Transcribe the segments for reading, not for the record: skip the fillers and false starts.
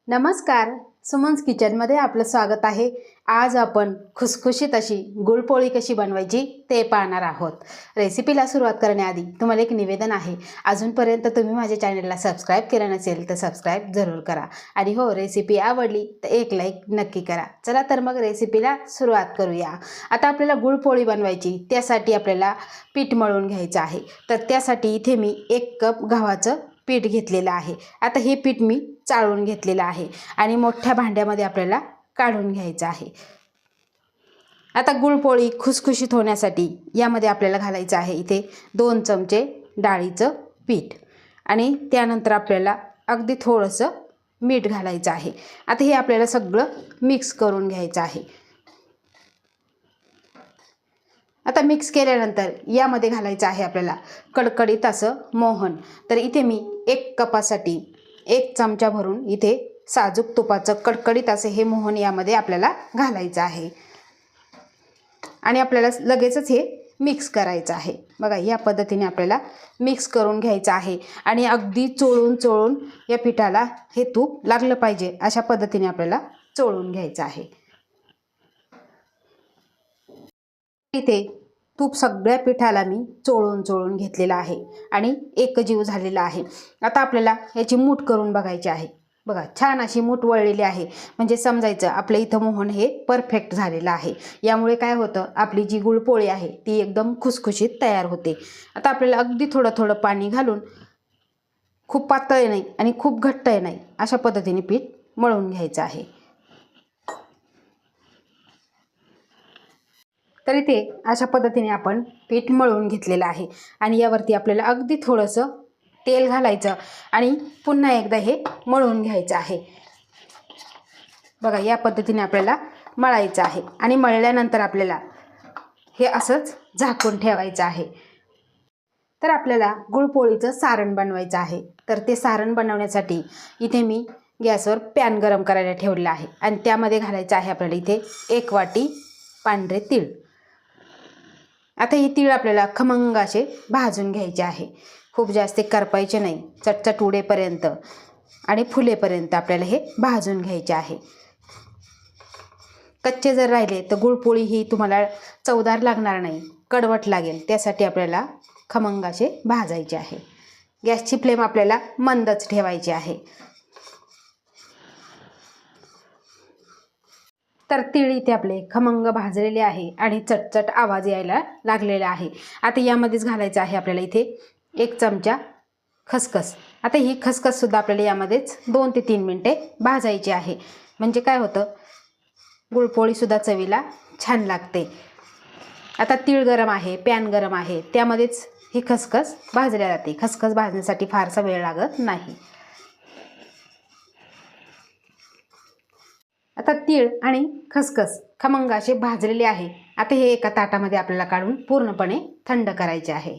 नमस्कार, सुमन्स किचनमध्ये आपलं स्वागत आहे। आज आपण खुसखुशीत अशी गुळपोळी कशी बनवायची ते पाहणार आहोत। रेसिपीला सुरुवात करण्याआधी तुम्हाला एक निवेदन आहे, अजूनपर्यंत तुम्ही माझ्या चॅनलला सबस्क्राइब केलं नसेल तर सबस्क्राइब जरूर करा आणि हो रेसिपी आवडली तर एक लाईक नक्की करा। चला तर मग रेसिपीला सुरुवात करूया। आता आपल्याला गुळपोळी बनवायची, त्यासाठी आपल्याला पीठ मळून घ्यायचं आहे। तर त्यासाठी इथे मी 1 कप गव्हाचं पीठ घेतलेलं आहे। आता हे पीठ मी चाळून घेतलेलं आहे आणि मोठ्या भांड्यामध्ये आपल्याला काढून घ्यायचं आहे। आता गुळपोळी खुसखुशीत होण्यासाठी यामध्ये आपल्याला घालायचं आहे इथे 2 चमचे डाळीचं पीठ आणि त्यानंतर आपल्याला अगदी थोडंसं मीठ घालायचं आहे। आता हे आपल्याला सगळं मिक्स करून घ्यायचं आहे। आता मिक्स केल्यानंतर यामध्ये घालायचं आहे आपल्याला कडकडीत असं मोहन। तर इथे मी 1 कपासाठी 1 चमचा भरून इथे साजूक तुपाचं कडकडीत असं हे मोहन यामध्ये आपल्याला घालायचं आहे आणि आपल्याला लगेचच हे मिक्स करायचं आहे। बघा या पद्धतीने आपल्याला मिक्स करून घ्यायचं आहे आणि अगदी चोळून या पिठाला हे तूप लागलं पाहिजे अशा पद्धतीने आपल्याला चोळून घ्यायचं आहे। इथे तूप सगळ्या पिठाला मी चोळून घेतलेला आहे आणि एकजीव झालेला आहे। आता आपल्याला याची मूठ करून बघायची आहे। बघा छान अशी मूठ वळलेली आहे, म्हणजे समजायचं आपल्या इथं मोहन हे परफेक्ट झालेलं आहे। यामुळे काय होतं, आपली जी गुळपोळी आहे ती एकदम खुसखुशीत तयार होते। आता आपल्याला अगदी थोडं पाणी घालून खूप पातळ नाही आणि खूप घट्ट नाही अशा पद्धतीने पीठ मळून घ्यायचं आहे। तर इथे अशा पद्धतीने आपण पीठ मळून घेतलेलं आहे आणि यावरती आपल्याला अगदी थोडंसं तेल घालायचं आणि पुन्हा एकदा हे मळून घ्यायचं आहे। बघा या पद्धतीने आपल्याला मळायचं आहे आणि मळल्यानंतर आपल्याला हे असंच झाकून ठेवायचं आहे। तर आपल्याला गुळपोळीचं सारण बनवायचं आहे। तर ते सारण बनवण्यासाठी इथे मी गॅसवर पॅन गरम करायला ठेवलेला आहे आणि त्यामध्ये घालायचं आहे आपल्याला इथे 1 वाटी पांढरे तीळ। आता ही तीळ आपल्याला खमंग असे भाजून घ्यायचे आहे, खूप जास्त करपायचे नाही, चटचट उडेपर्यंत आणि फुलेपर्यंत आपल्याला हे भाजून घ्यायचे आहे। कच्चे जर राहिले तर गुळपोळी ही तुम्हाला चवदार लागणार नाही, कडवट लागेल, त्यासाठी आपल्याला खमंग असे भाजायचे आहे। गॅसची फ्लेम आपल्याला मंदच ठेवायची आहे। तर तीळ इथे आपले खमंग भाजलेले आहे आणि चटचट आवाज यायला लागलेला आहे। आता यामध्येच घालायचं आहे आपल्याला इथे 1 चमचा खसखस। आता ही खसखस सुद्धा आपल्याला यामध्येच 2 ते 3 मिनिटे भाजायची आहे, म्हणजे काय होतं, गुळपोळी सुद्धा चवीला छान लागते। आता तीळ गरम आहे, पॅन गरम आहे, त्यामध्येच ही खसखस भाजल्या जाते। खसखस भाजण्यासाठी फारसा वेळ लागत नाही। आता तीळ आणि खसखस खमंग असे भाजलेले आहे। आता हे एका ताटामध्ये आपल्याला काढून पूर्णपणे थंड करायचे आहे।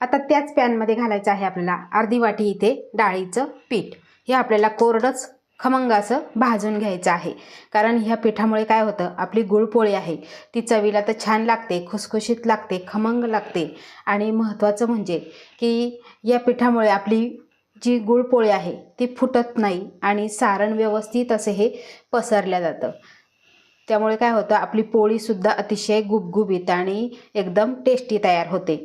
आता त्याच पॅनमध्ये घालायचं आहे आपल्याला अर्धी वाटी इथे डाळीचं पीठ। हे आपल्याला कोरडंच खमंग असं भाजून घ्यायचं आहे, कारण ह्या पिठामुळे काय होतं, आपली गुळपोळी आहे ती चवीला तर छान लागते, खुसखुशीत लागते, खमंग लागते आणि महत्त्वाचं म्हणजे की या पिठामुळे आपली जी गुळपोळी आहे ती फुटत नाही आणि सारण व्यवस्थित असे हे पसरल्या जातं। त्यामुळे काय होतं, आपली पोळीसुद्धा अतिशय गुबगुबीत आणि एकदम टेस्टी तयार होते।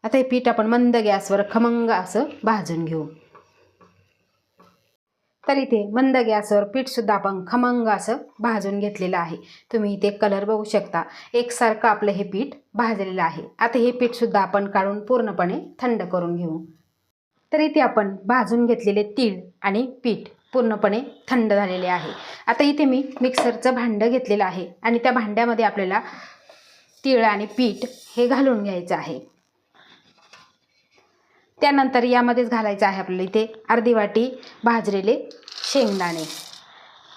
आता हे पीठ आपण मंद गॅसवर खमंग असं भाजून घेऊ। तर इथे मंद गॅसवर पीठसुद्धा आपण खमंग असं भाजून घेतलेलं आहे। तुम्ही इथे कलर बघू शकता, एकसारखं आपलं हे पीठ भाजलेलं आहे। आता हे पीठसुद्धा आपण काढून पूर्णपणे थंड करून घेऊ। तर इथे आपण भाजून घेतलेले तीळ आणि पीठ पूर्णपणे थंड झालेले आहे। आता इथे मी मिक्सरचं भांडं घेतलेलं आहे आणि त्या भांड्यामध्ये आपल्याला तीळ आणि पीठ हे घालून घ्यायचं आहे। त्यानंतर यामध्येच घालायचं आहे आपल्याला इथे अर्धी वाटी भाजलेले शेंगदाणे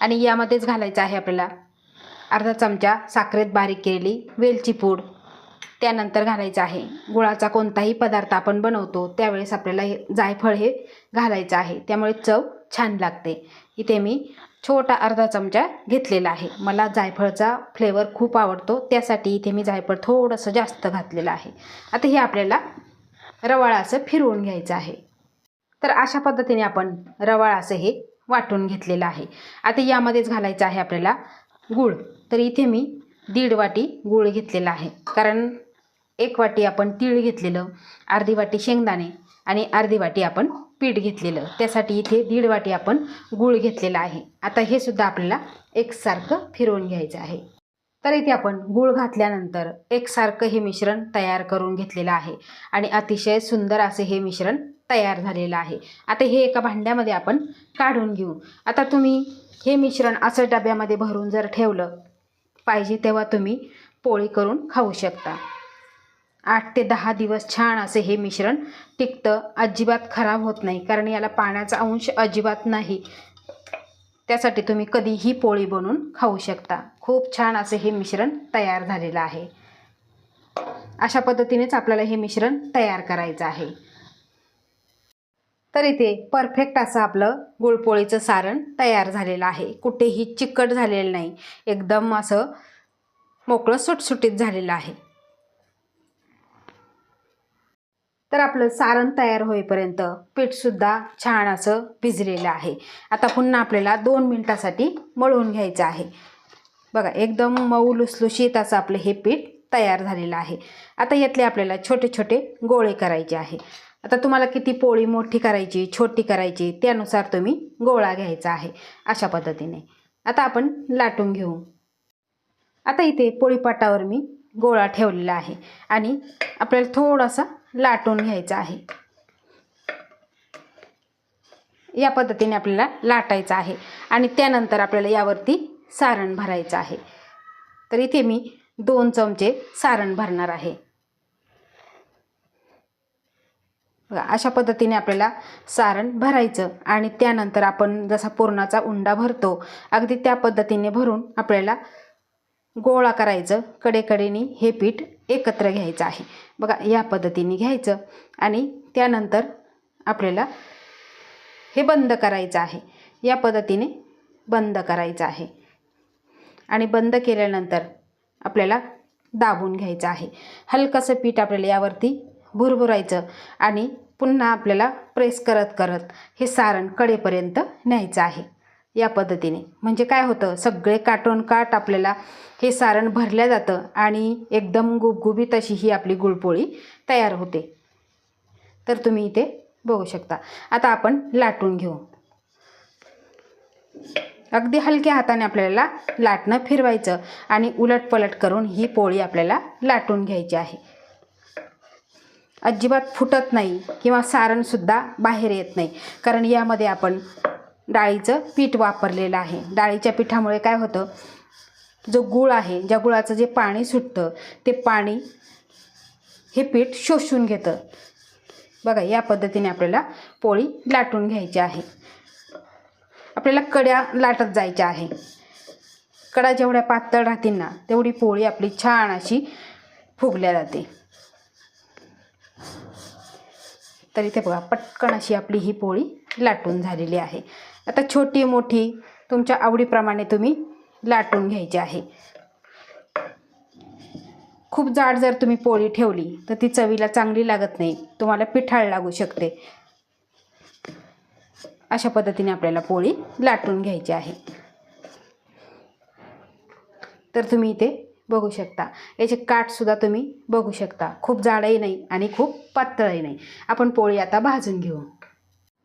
आणि यामध्येच घालायचं आहे आपल्याला अर्धा चमचा साखरेत बारीक केलेली वेलची पूड। त्यानंतर घालायचं आहे गुळाचा कोणताही पदार्थ आपण बनवतो त्यावेळेस आपल्याला हे जायफळ हे घालायचं आहे, त्यामुळे चव छान लागते। इथे मी छोटा अर्धा चमचा घेतलेला आहे, मला जायफळचा फ्लेवर खूप आवडतो, त्यासाठी इथे मी जायफळ थोडंसं जास्त घातलेलं आहे। आता हे आपल्याला रवाळा असं फिरवून घ्यायचं आहे। तर अशा पद्धतीने आपण रवाळा असं हे वाटून घेतलेलं आहे. आता यामध्येच घालायचं आहे आपल्याला गूळ. तर इथे मी 1.5 वाटी गूळ घेतलेला आहे, कारण 1 वाटी आपण तीळ घेतलेलं, अर्धी वाटी शेंगदाणे आणि अर्धी वाटी आपण पीठ घेतलेलं, त्यासाठी इथे 1.5 वाटी आपण गूळ घेतलेला आहे. आता हे सुद्धा आपल्याला एकसारखं फिरवून घ्यायचं आहे. तर इथे आपण गूळ घातल्यानंतर एकसारखं हे मिश्रण तयार करून घेतलेलं आहे आणि अतिशय सुंदर असे हे मिश्रण तयार झालेलं आहे. आता हे एका भांड्यामध्ये आपण काढून घेऊ. आता तुम्ही हे मिश्रण असं डब्यामध्ये भरून जर ठेवलं, पाहिजे तेव्हा तुम्ही पोळी करून खाऊ शकता. 8 ते 10 दिवस छान असे हे मिश्रण टिकतं, अजिबात खराब होत नाही, कारण याला पाण्याचा अंश अजिबात नाही. त्यासाठी तुम्ही कधीही पोळी बनवून खाऊ शकता. खूप छान असे हे मिश्रण तयार झालेलं आहे. अशा पद्धतीनेच आपल्याला हे मिश्रण तयार करायचं आहे. तर इथे परफेक्ट असं आपलं गुळपोळीचं सारण तयार झालेलं आहे. कुठेही चिकट झालेलं नाही, एकदम असं मोकळं सुटसुटीत झालेलं आहे. तर आपलं सारण तयार होईपर्यंत पीठसुद्धा छान असं भिजलेलं आहे. आता पुन्हा आपल्याला 2 मिनिटासाठी मळून घ्यायचं आहे. बघा, एकदम मऊ लुसलुशीत असं आपलं हे पीठ तयार झालेलं आहे. आता यातले आपल्याला छोटे छोटे गोळे करायचे आहे. आता तुम्हाला किती पोळी मोठी करायची छोटी करायची त्यानुसार तुम्ही गोळा घ्यायचा आहे. अशा पद्धतीने आता आपण लाटून घेऊ. आता इथे पोळीपाटावर मी गोळा ठेवलेला आहे आणि आपल्याला थोडासा लाटून घ्यायचा आहे. या पद्धतीने आपल्याला लाटायचं आहे आणि त्यानंतर आपल्याला यावरती सारण भरायचं आहे. तर इथे मी 2 चमचे सारण भरणार आहे. बघा, अशा पद्धतीने आपल्याला सारण भरायचं आणि त्यानंतर आपण जसा पुरणाचा उंडा भरतो अगदी त्या पद्धतीने भरून आपल्याला गोळा करायचं. कडेकडेने हे पीठ एकत्र घ्यायचं आहे. बघा, या पद्धतीने घ्यायचं आणि त्यानंतर आपल्याला हे बंद करायचं आहे. या पद्धतीने बंद करायचं आहे आणि बंद केल्यानंतर आपल्याला दाबून घ्यायचं आहे. हलकंसं पीठ आपल्याला यावरती भुरभुरायचं आणि पुन्हा आपल्याला प्रेस करत करत हे सारण कडेपर्यंत न्यायचं आहे. या पद्धतीने म्हणजे काय होतं, सगळे काटून काट आपल्याला हे सारण भरल्या जातं आणि एकदम गुबगुबीत अशी ही आपली गुळपोळी तयार होते. तर तुम्ही इथे बघू शकता. आता आपण लाटून घेऊ. अगदी हलक्या हाताने आपल्याला लाटणं फिरवायचं आणि उलटपलट करून ही पोळी आपल्याला लाटून घ्यायची आहे. अजिबात फुटत नाही किंवा सारणसुद्धा बाहेर येत नाही, कारण यामध्ये आपण डाळीचं पीठ वापरलेलं आहे. डाळीच्या पिठामुळे काय होतं, जो गूळ आहे, ज्या गुळाचं जे पाणी सुटतं ते पाणी हे पीठ शोषून घेतं. बघा, या पद्धतीने आपल्याला पोळी लाटून घ्यायची आहे. आपल्याला कड्या लाटत जायच्या आहे. कडा जेवढ्या पातळ राहतील ना तेवढी पोळी आपली छान अशी फुगल्या जाते. तर इथे बघा, पटकन अशी आपली ही पोळी लाटून झालेली आहे. आता छोटी मोठी तुमच्या आवडीप्रमाणे तुम्ही लाटून घ्यायची आहे. खूप जाड जर तुम्ही पोळी ठेवली तर ती चवीला चांगली लागत नाही, तुम्हाला पिठाळ लागू शकते. अशा पद्धतीने आपल्याला पोळी लाटून घ्यायची आहे. तर तुम्ही इथे बघू शकता, याचे काठसुद्धा तुम्ही बघू शकता. खूप जाडही नाही आणि खूप पातळही नाही. आपण पोळी आता भाजून घेऊ.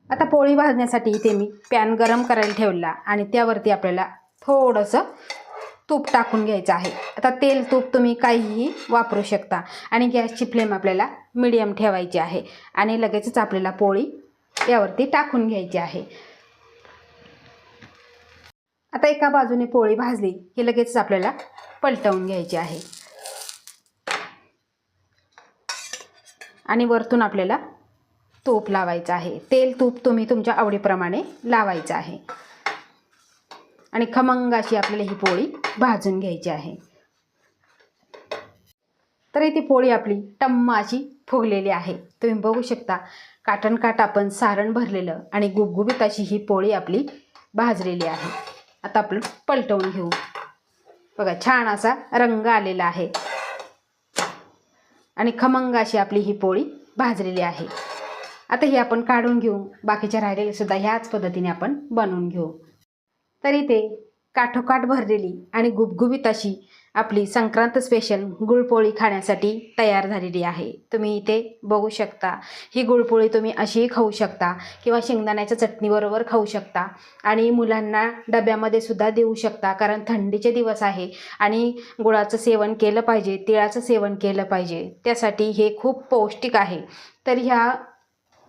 आता पोळी भाजण्यासाठी इथे मी पॅन गरम करायला ठेवला आणि त्यावरती आपल्याला थोडंसं तूप टाकून घ्यायचं आहे. आता तेल तूप तुम्ही काहीही वापरू शकता आणि गॅसची फ्लेम आपल्याला मीडियम ठेवायची आहे आणि लगेचच आपल्याला पोळी यावरती टाकून घ्यायची आहे. आता एका बाजूने पोळी भाजली की लगेचच आपल्याला पलटवून घ्यायची आहे आणि वरतून आपल्याला तूप लावायचं आहे. तेल तूप तुम्ही तुमच्या आवडीप्रमाणे लावायचं आहे आणि खमंग अशी आपल्याला ही पोळी भाजून घ्यायची आहे. तर इथे पोळी आपली टम्म अशी फुगलेली आहे. तुम्ही बघू शकता, काटणकाट आपण सारण भरलेलं आणि गुबगुबीत अशी ही पोळी आपली भाजलेली आहे. आता आपण पलटवून घेऊ. बघा, छान असा रंग आलेला आहे आणि खमंग अशी आपली ही पोळी भाजलेली आहे. आता हे आपण काढून घेऊ. बाकीच्या राहिलेले सुद्धा ह्याच पद्धतीने आपण बनवून घेऊ. तर इथे काठोकाठ भरलेली आणि गुबगुबीत अशी आपली संक्रांत स्पेशल गुळपोळी खाण्यासाठी तयार झालेली आहे. तुम्ही इथे बघू शकता. ही गुळपोळी तुम्ही अशीही खाऊ शकता किंवा शेंगदाण्याच्या चटणीबरोबर खाऊ शकता आणि मुलांना डब्यामध्ये सुद्धा देऊ शकता, कारण थंडीचे दिवस आहे आणि गुळाचं सेवन केलं पाहिजे, तिळाचं सेवन केलं पाहिजे. त्यासाठी हे खूप पौष्टिक आहे. तर ह्या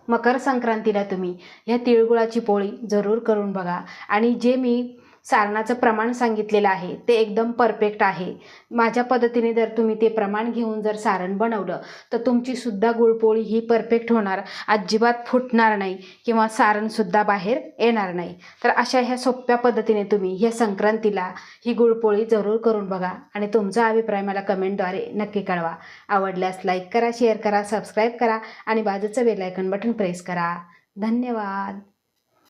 मकर संक्रांतीला तुम्ही ह्या तिळगुळाची पोळी जरूर करून बघा आणि जे मी सारणाचं प्रमाण सांगितलेलं आहे ते एकदम परफेक्ट आहे. माझ्या पद्धतीने जर तुम्ही ते प्रमाण घेऊन जर सारण बनवलं तर तुमची सुद्धा गुळपोळी ही परफेक्ट होणार, अजिबात फुटणार नाही किंवा सारणसुद्धा बाहेर येणार नाही. तर अशा ह्या सोप्या पद्धतीने तुम्ही ह्या संक्रांतीला ही गुळपोळी जरूर करून बघा आणि तुमचा अभिप्राय मला कमेंटद्वारे नक्की कळवा. आवडल्यास लाईक करा, शेअर करा, सबस्क्राईब करा आणि बाजूचं बेल आयकॉन बटन प्रेस करा. धन्यवाद.